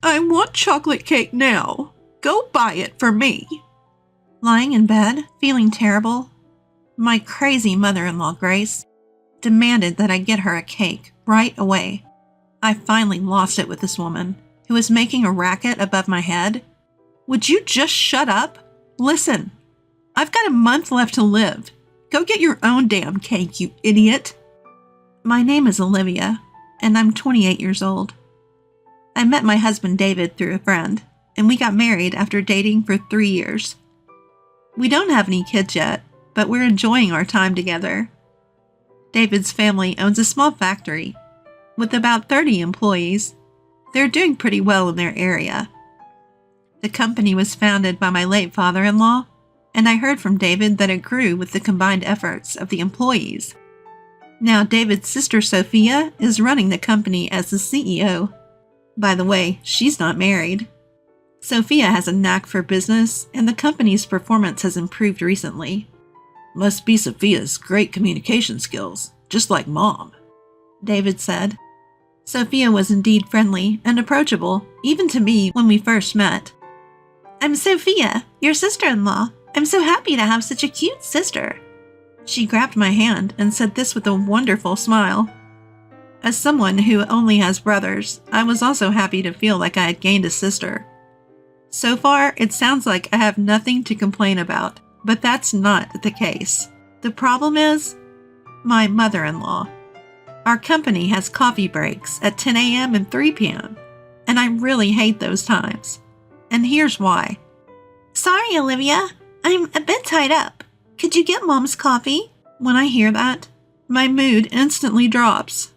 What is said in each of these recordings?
I want chocolate cake now. Go buy it for me. Lying in bed, feeling terrible, my crazy mother-in-law, Grace, demanded that I get her a cake right away. I finally lost it with this woman, who was making a racket above my head. Would you just shut up? Listen, I've got a month left to live. Go get your own damn cake, you idiot. My name is Olivia, and I'm 28 years old. I met my husband David through a friend, and we got married after dating for 3 years. We don't have any kids yet, but we're enjoying our time together. David's family owns a small factory with about 30 employees. They're doing pretty well in their area. The company was founded by my late father-in-law, and I heard from David that it grew with the combined efforts of the employees. Now David's sister Sophia is running the company as the CEO. By the way, she's not married. Sophia has a knack for business, and the company's performance has improved recently. Must be Sophia's great communication skills, just like Mom, David said. Sophia was indeed friendly and approachable, even to me when we first met. I'm Sophia, your sister-in-law. I'm so happy to have such a cute sister. She grabbed my hand and said this with a wonderful smile. As someone who only has brothers, I was also happy to feel like I had gained a sister. So far, it sounds like I have nothing to complain about, but that's not the case. The problem is my mother-in-law. Our company has coffee breaks at 10 a.m. and 3 p.m., and I really hate those times. And here's why. Sorry, Olivia. I'm a bit tied up. Could you get Mom's coffee? When I hear that, my mood instantly drops.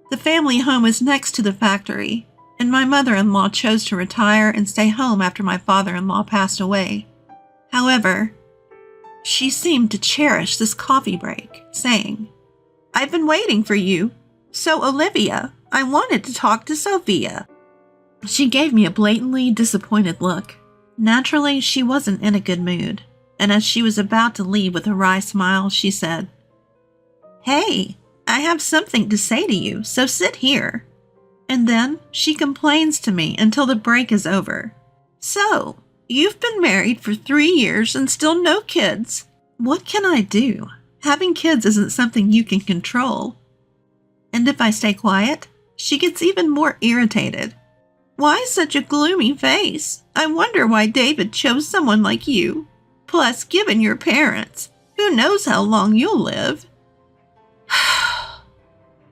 The family home is next to the factory, and my mother-in-law chose to retire and stay home after my father-in-law passed away. However, she seemed to cherish this coffee break, saying, I've been waiting for you. So, Olivia, I wanted to talk to Sophia. She gave me a blatantly disappointed look. Naturally, she wasn't in a good mood, and as she was about to leave with a wry smile, she said, Hey, I have something to say to you, so sit here. And then she complains to me until the break is over. So, you've been married for 3 years and still no kids. What can I do? Having kids isn't something you can control. And if I stay quiet, she gets even more irritated. Why such a gloomy face? I wonder why David chose someone like you. Plus, given your parents, who knows how long you'll live?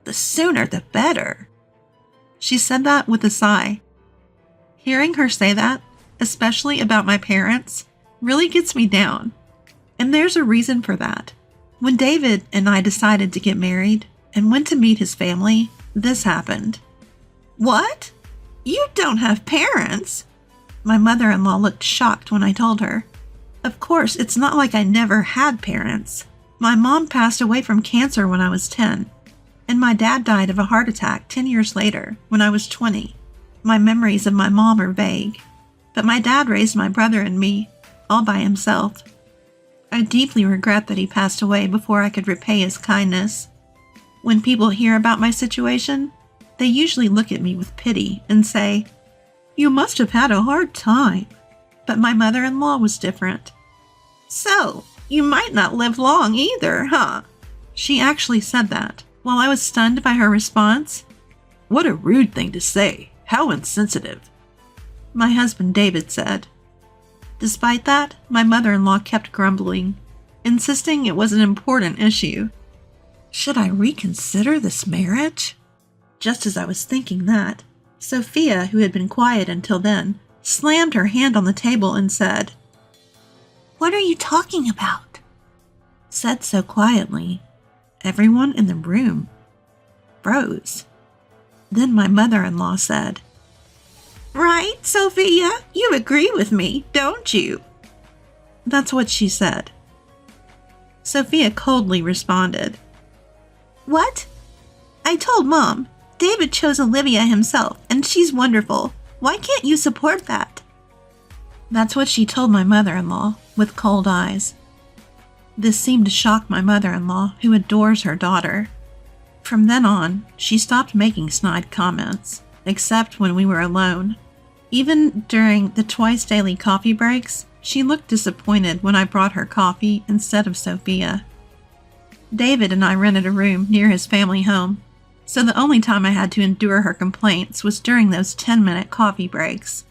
The sooner the better. She said that with a sigh. Hearing her say that, especially about my parents, really gets me down. And there's a reason for that. When David and I decided to get married and went to meet his family, this happened. What? You don't have parents? My mother-in-law looked shocked when I told her. Of course, it's not like I never had parents. My mom passed away from cancer when I was 10, and my dad died of a heart attack 10 years later when I was 20. My memories of my mom are vague, but my dad raised my brother and me, all by himself. I deeply regret that he passed away before I could repay his kindness. When people hear about my situation, they usually look at me with pity and say, You must have had a hard time. But my mother-in-law was different. So, you might not live long either, huh? She actually said that. While I was stunned by her response, What a rude thing to say. How insensitive. My husband David said. Despite that, my mother-in-law kept grumbling, insisting it was an important issue. Should I reconsider this marriage? Just as I was thinking that, Sophia, who had been quiet until then, slammed her hand on the table and said, What are you talking about? Said so quietly, everyone in the room froze. Then my mother-in-law said, Right, Sophia, you agree with me, don't you? That's what she said. Sophia coldly responded, What? I told Mom, David chose Olivia himself, and she's wonderful. Why can't you support that? That's what she told my mother-in-law, with cold eyes. This seemed to shock my mother-in-law, who adores her daughter. From then on, she stopped making snide comments, except when we were alone. Even during the twice daily coffee breaks, she looked disappointed when I brought her coffee instead of Sophia. David and I rented a room near his family home, so the only time I had to endure her complaints was during those 10-minute coffee breaks.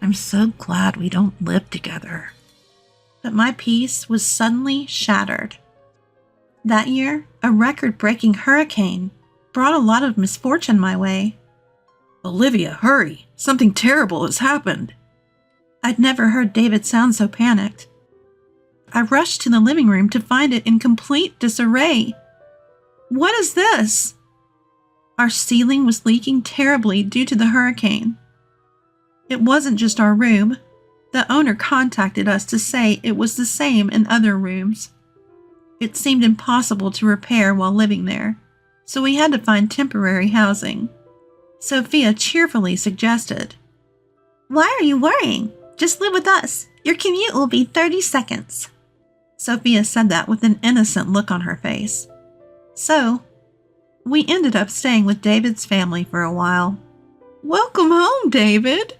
I'm so glad we don't live together. But my peace was suddenly shattered. That year, a record-breaking hurricane brought a lot of misfortune my way. Olivia, hurry! Something terrible has happened. I'd never heard David sound so panicked. I rushed to the living room to find it in complete disarray. What is this? Our ceiling was leaking terribly due to the hurricane. It wasn't just our room. The owner contacted us to say it was the same in other rooms. It seemed impossible to repair while living there, so we had to find temporary housing. Sophia cheerfully suggested, "Why are you worrying? Just live with us. Your commute will be 30 seconds. Sophia said that with an innocent look on her face. So, we ended up staying with David's family for a while. Welcome home, David.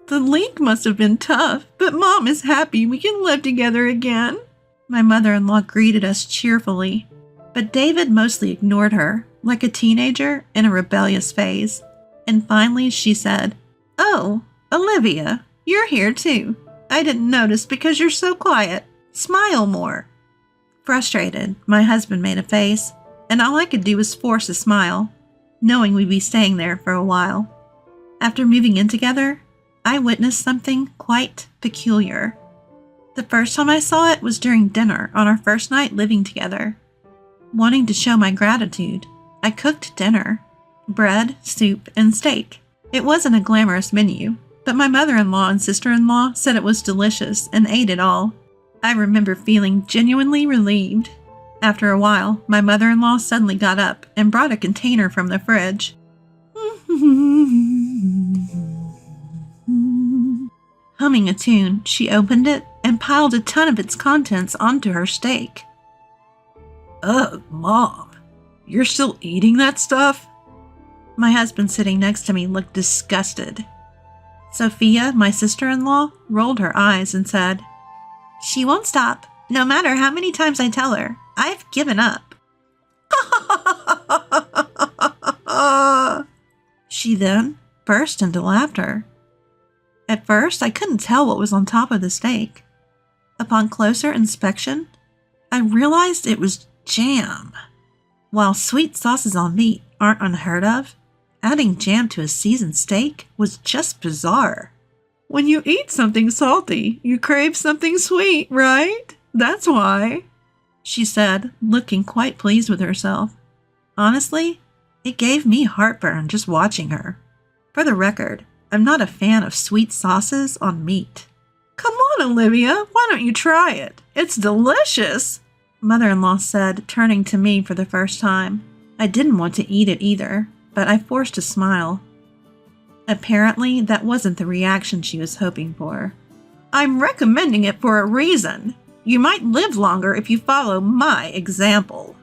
The leak must have been tough, but Mom is happy we can live together again. My mother-in-law greeted us cheerfully, but David mostly ignored her, like a teenager in a rebellious phase. And finally she said, "Oh, Olivia, you're here too. I didn't notice because you're so quiet. Smile more." Frustrated, my husband made a face, and all I could do was force a smile, knowing we'd be staying there for a while. After moving in together, I witnessed something quite peculiar. The first time I saw it was during dinner on our first night living together. Wanting to show my gratitude, I cooked dinner: bread, soup, and steak. It wasn't a glamorous menu, but my mother-in-law and sister-in-law said it was delicious and ate it all. I remember feeling genuinely relieved. After a while, my mother-in-law suddenly got up and brought a container from the fridge. Humming a tune, she opened it and piled a ton of its contents onto her steak. Ugh, Mom, you're still eating that stuff? My husband sitting next to me looked disgusted. Sophia, my sister-in-law, rolled her eyes and said, "She won't stop, no matter how many times I tell her. I've given up." She then burst into laughter. At first, I couldn't tell what was on top of the steak. Upon closer inspection, I realized it was jam. While sweet sauces on meat aren't unheard of, adding jam to a seasoned steak was just bizarre. When you eat something salty, you crave something sweet, right? That's why, she said, looking quite pleased with herself. Honestly, it gave me heartburn just watching her. For the record, I'm not a fan of sweet sauces on meat. Come on, Olivia, why don't you try it? It's delicious, Mother-in-law said, turning to me for the first time. I didn't want to eat it either, but I forced a smile. Apparently, that wasn't the reaction she was hoping for. I'm recommending it for a reason. You might live longer if you follow my example.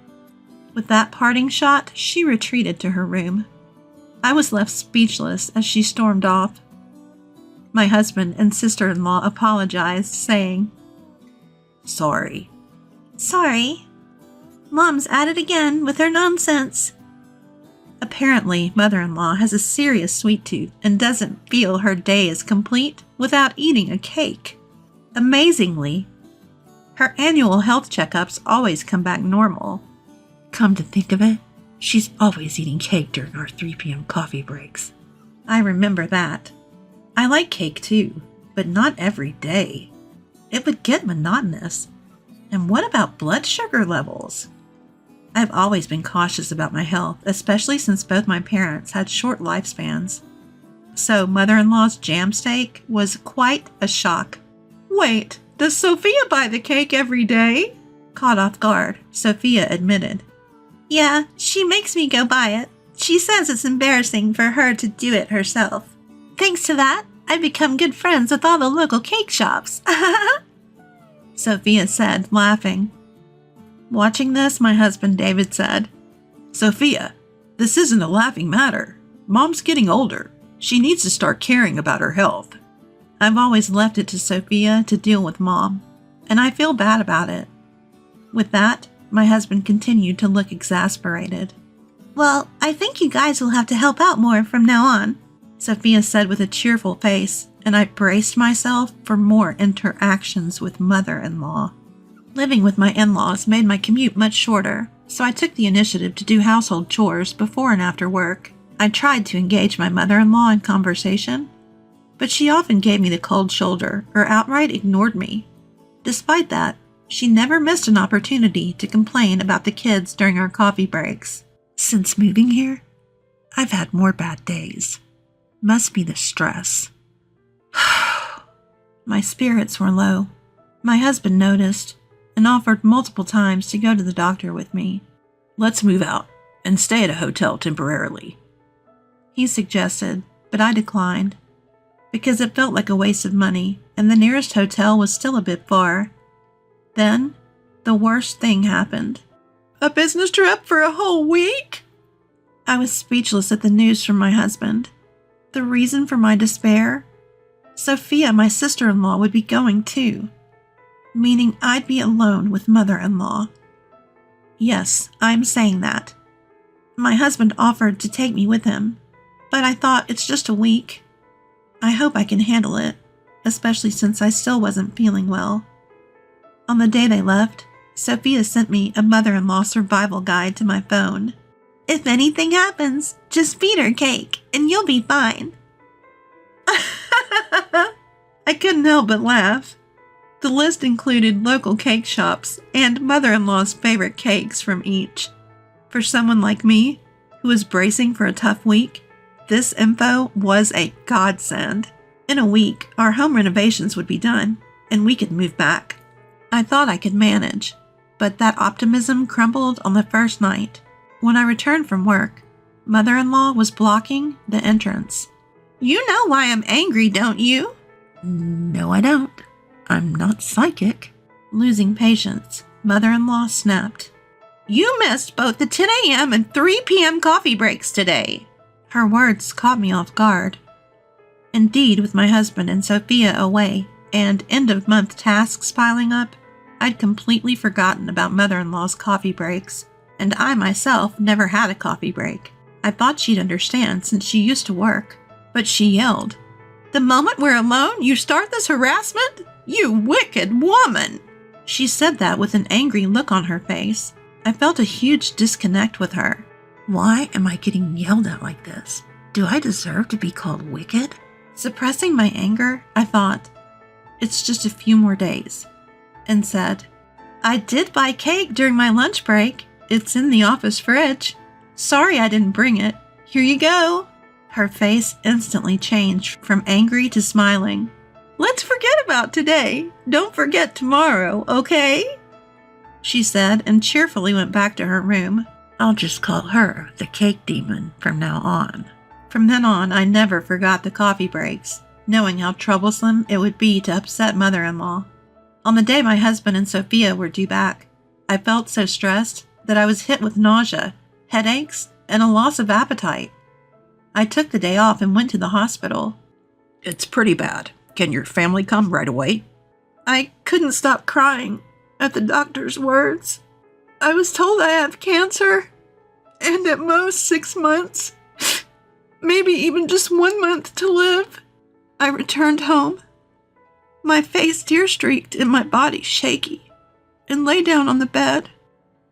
With that parting shot, she retreated to her room. I was left speechless as she stormed off. My husband and sister-in-law apologized, saying, "Sorry." "Sorry. Mom's at it again with her nonsense." Apparently, mother-in-law has a serious sweet tooth and doesn't feel her day is complete without eating a cake. Amazingly, her annual health checkups always come back normal. Come to think of it, she's always eating cake during our 3 p.m. coffee breaks. I remember that. I like cake too, but not every day. It would get monotonous. And what about blood sugar levels? I've always been cautious about my health, especially since both my parents had short lifespans. So mother-in-law's jam steak was quite a shock. Wait, does Sophia buy the cake every day? Caught off guard, Sophia admitted. Yeah, she makes me go buy it. She says it's embarrassing for her to do it herself. Thanks to that, I've become good friends with all the local cake shops. Sophia said, laughing. Watching this, my husband David said, "Sophia, this isn't a laughing matter. Mom's getting older. She needs to start caring about her health. I've always left it to Sophia to deal with Mom, and I feel bad about it. With that, my husband continued to look exasperated. Well, I think you guys will have to help out more from now on, Sophia said with a cheerful face, and I braced myself for more interactions with mother-in-law. Living with my in-laws made my commute much shorter, so I took the initiative to do household chores before and after work. I tried to engage my mother-in-law in conversation, but she often gave me the cold shoulder or outright ignored me. Despite that, she never missed an opportunity to complain about the kids during our coffee breaks. Since moving here, I've had more bad days. Must be the stress. My spirits were low. My husband noticed and offered multiple times to go to the doctor with me. Let's move out and stay at a hotel temporarily, he suggested, but I declined because it felt like a waste of money and the nearest hotel was still a bit far. Then, the worst thing happened. A business trip for a whole week? I was speechless at the news from my husband. The reason for my despair? Sophia, my sister-in-law, would be going too, meaning I'd be alone with mother-in-law. Yes, I'm saying that. My husband offered to take me with him, but I thought it's just a week. I hope I can handle it, especially since I still wasn't feeling well. On the day they left, Sophia sent me a mother-in-law survival guide to my phone. If anything happens, just feed her cake and you'll be fine. I couldn't help but laugh. The list included local cake shops and mother-in-law's favorite cakes from each. For someone like me, who was bracing for a tough week, this info was a godsend. In a week, our home renovations would be done, and we could move back. I thought I could manage, but that optimism crumbled on the first night. When I returned from work, mother-in-law was blocking the entrance. You know why I'm angry, don't you? No, I don't. I'm not psychic. Losing patience, mother-in-law snapped. You missed both the 10 a.m. and 3 p.m. coffee breaks today. Her words caught me off guard. Indeed, with my husband and Sophia away and end-of-month tasks piling up, I'd completely forgotten about mother-in-law's coffee breaks, and I myself never had a coffee break. I thought she'd understand since she used to work, but she yelled, The moment we're alone, you start this harassment? You wicked woman! She said that with an angry look on her face. I felt a huge disconnect with her. Why am I getting yelled at like this? Do I deserve to be called wicked? Suppressing my anger, I thought, it's just a few more days, and said, I did buy cake during my lunch break. It's in the office fridge. Sorry I didn't bring it. Here you go. Her face instantly changed from angry to smiling. Let's forget about today. Don't forget tomorrow, okay? She said and cheerfully went back to her room. I'll just call her the cake demon from now on. From then on, I never forgot the coffee breaks, knowing how troublesome it would be to upset mother-in-law. On the day my husband and Sophia were due back, I felt so stressed that I was hit with nausea, headaches, and a loss of appetite. I took the day off and went to the hospital. It's pretty bad. Can your family come right away? I couldn't stop crying at the doctor's words. I was told I have cancer, and at most 6 months, maybe even just 1 month to live. I returned home, my face tear-streaked and my body shaky, and lay down on the bed.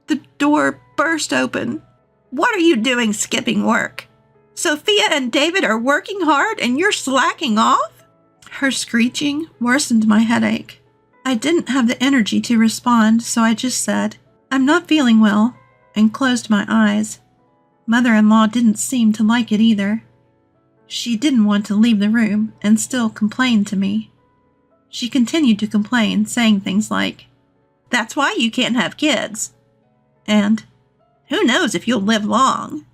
The door burst open. What are you doing skipping work? Sophia and David are working hard and you're slacking off? Her screeching worsened my headache. I didn't have the energy to respond, so I just said, I'm not feeling well, and closed my eyes. Mother-in-law didn't seem to like it either. She didn't want to leave the room and still complained to me. She continued to complain, saying things like, That's why you can't have kids. And, Who knows if you'll live long?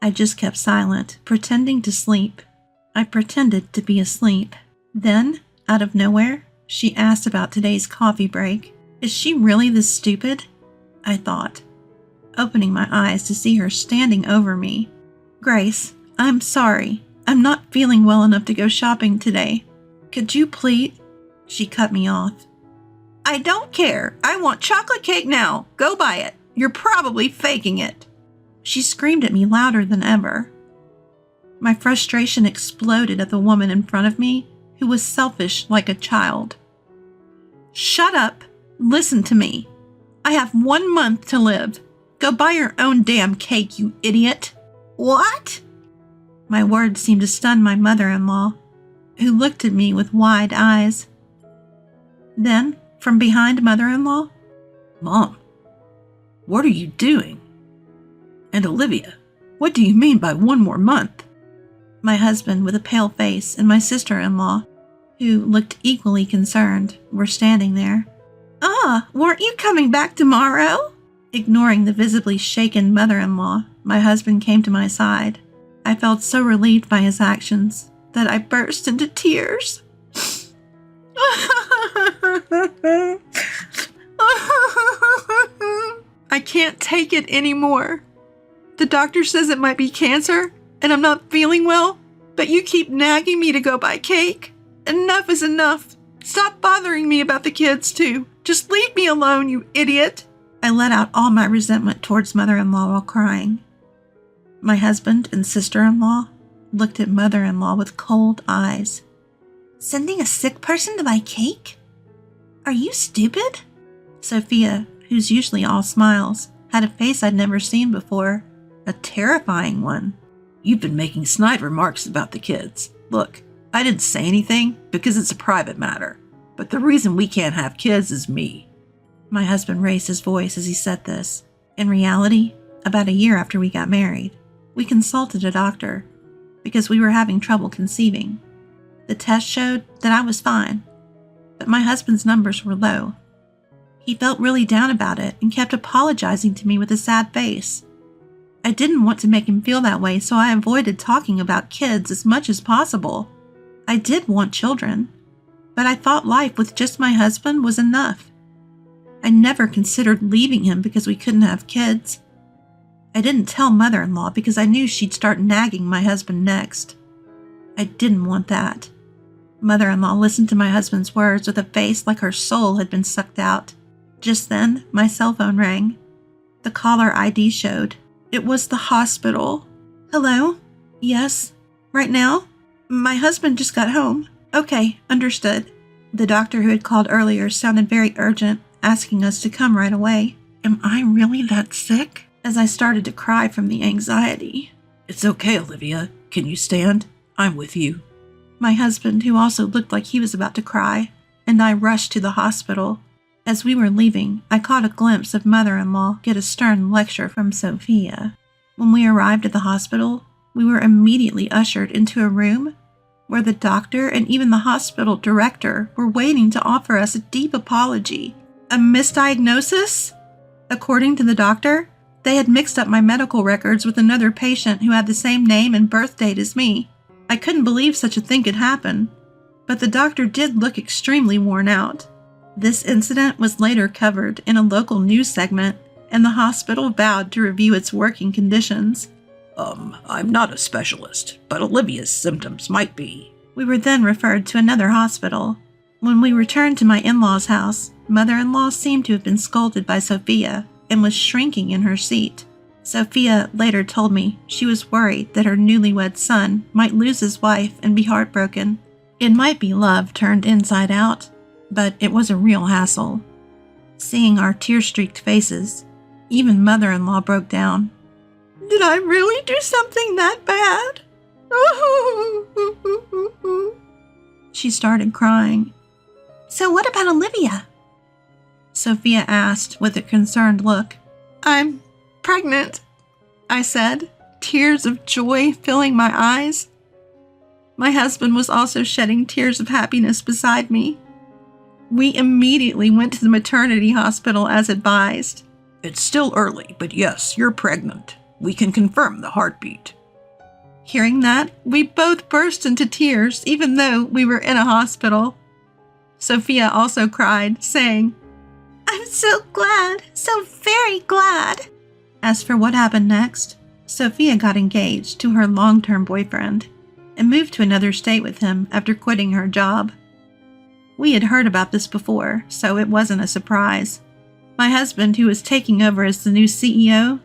I just kept silent, pretending to sleep. I pretended to be asleep. Then, out of nowhere, she asked about today's coffee break. Is she really this stupid? I thought, opening my eyes to see her standing over me. Grace, I'm sorry. I'm not feeling well enough to go shopping today. Could you please? She cut me off. I don't care. I want chocolate cake now. Go buy it. You're probably faking it. She screamed at me louder than ever. My frustration exploded at the woman in front of me who was selfish like a child. Shut up. Listen to me. I have 1 month to live. Go buy your own damn cake, you idiot. What? My words seemed to stun my mother-in-law, who looked at me with wide eyes. Then, from behind mother-in-law, Mom, what are you doing? And Olivia, what do you mean by 1 more month? My husband with a pale face and my sister-in-law, who looked equally concerned, were standing there. Weren't you coming back tomorrow? Ignoring the visibly shaken mother-in-law, my husband came to my side. I felt so relieved by his actions that I burst into tears. I can't take it anymore. The doctor says it might be cancer, and I'm not feeling well, but you keep nagging me to go buy cake. Enough is enough. Stop bothering me about the kids, too. Just leave me alone, you idiot. I let out all my resentment towards mother-in-law while crying. My husband and sister-in-law looked at mother-in-law with cold eyes. Sending a sick person to buy cake? Are you stupid? Sophia, who's usually all smiles, had a face I'd never seen before. A terrifying one. You've been making snide remarks about the kids. Look, I didn't say anything because it's a private matter, but the reason we can't have kids is me. My husband raised his voice as he said this. In reality, about a year after we got married, we consulted a doctor because we were having trouble conceiving. The test showed that I was fine, but my husband's numbers were low. He felt really down about it and kept apologizing to me with a sad face. I didn't want to make him feel that way, so I avoided talking about kids as much as possible. I did want children, but I thought life with just my husband was enough. I never considered leaving him because we couldn't have kids. I didn't tell mother-in-law because I knew she'd start nagging my husband next. I didn't want that. Mother-in-law listened to my husband's words with a face like her soul had been sucked out. Just then, my cell phone rang. The caller ID showed. It was the hospital. Hello? Yes? Right now? My husband just got home. Okay, understood. The doctor who had called earlier sounded very urgent, asking us to come right away. Am I really that sick? As I started to cry from the anxiety. It's okay, Olivia. Can you stand? I'm with you. My husband, who also looked like he was about to cry, and I rushed to the hospital. As we were leaving, I caught a glimpse of mother-in-law get a stern lecture from Sophia. When we arrived at the hospital, we were immediately ushered into a room where the doctor and even the hospital director were waiting to offer us a deep apology. A misdiagnosis? According to the doctor, they had mixed up my medical records with another patient who had the same name and birth date as me. I couldn't believe such a thing could happen, but the doctor did look extremely worn out. This incident was later covered in a local news segment, and the hospital vowed to review its working conditions. I'm not a specialist, but Olivia's symptoms might be. We were then referred to another hospital. When we returned to my in-law's house, mother-in-law seemed to have been scolded by Sophia and was shrinking in her seat. Sophia later told me she was worried that her newlywed son might lose his wife and be heartbroken. It might be love turned inside out, but it was a real hassle. Seeing our tear-streaked faces, even mother-in-law broke down. Did I really do something that bad? She started crying. So what about Olivia? Sophia asked with a concerned look. I'm pregnant, I said, tears of joy filling my eyes. My husband was also shedding tears of happiness beside me. We immediately went to the maternity hospital as advised. It's still early, but yes, you're pregnant. We can confirm the heartbeat. Hearing that, we both burst into tears, even though we were in a hospital. Sophia also cried, saying, I'm so glad, so very glad. As for what happened next, Sophia got engaged to her long-term boyfriend. and moved to another state with him after quitting her job. We had heard about this before, so it wasn't a surprise. My husband, who was taking over as the new CEO,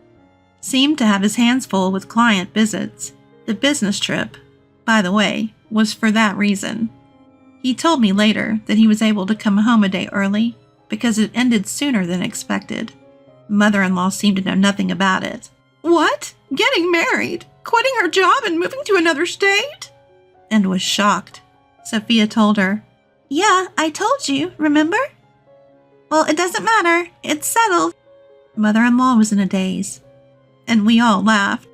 seemed to have his hands full with client visits. The business trip, by the way, was for that reason. He told me later that he was able to come home a day early because it ended sooner than expected. Mother-in-law seemed to know nothing about it. What? Getting married? Quitting her job and moving to another state? And was shocked. Sophia told her, "Yeah, I told you, remember?" "Well, it doesn't matter. It's settled." Mother-in-law was in a daze, and we all laughed.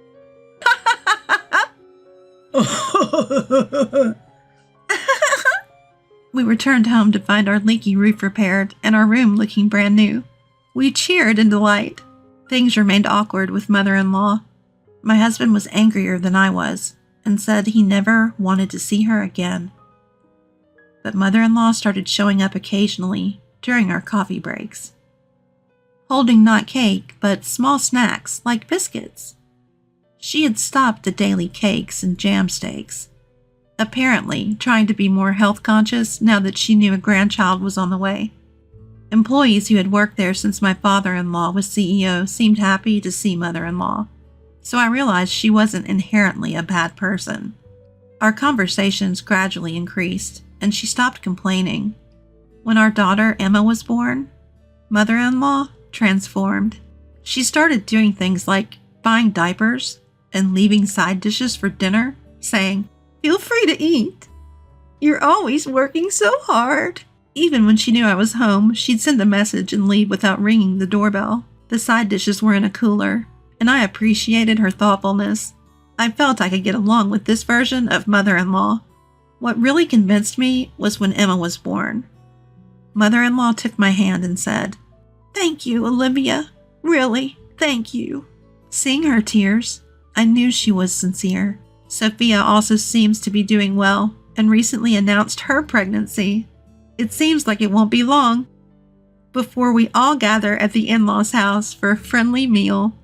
We returned home to find our leaky roof repaired and our room looking brand new. We cheered in delight. Things remained awkward with mother-in-law. My husband was angrier than I was and said he never wanted to see her again. But mother-in-law started showing up occasionally during our coffee breaks, holding not cake, but small snacks like biscuits. She had stopped the daily cakes and jam steaks, apparently trying to be more health conscious now that she knew a grandchild was on the way. Employees who had worked there since my father-in-law was CEO seemed happy to see mother-in-law, so I realized she wasn't inherently a bad person. Our conversations gradually increased, and she stopped complaining. When our daughter Emma was born, mother-in-law transformed. She started doing things like buying diapers and leaving side dishes for dinner, saying, "Feel free to eat. You're always working so hard." Even when she knew I was home, she'd send a message and leave without ringing the doorbell. The side dishes were in a cooler, and I appreciated her thoughtfulness. I felt I could get along with this version of mother-in-law. What really convinced me was when Emma was born. Mother-in-law took my hand and said, "Thank you, Olivia. Really, thank you." Seeing her tears, I knew she was sincere. Sophia also seems to be doing well and recently announced her pregnancy. It seems like it won't be long before we all gather at the in-laws' house for a friendly meal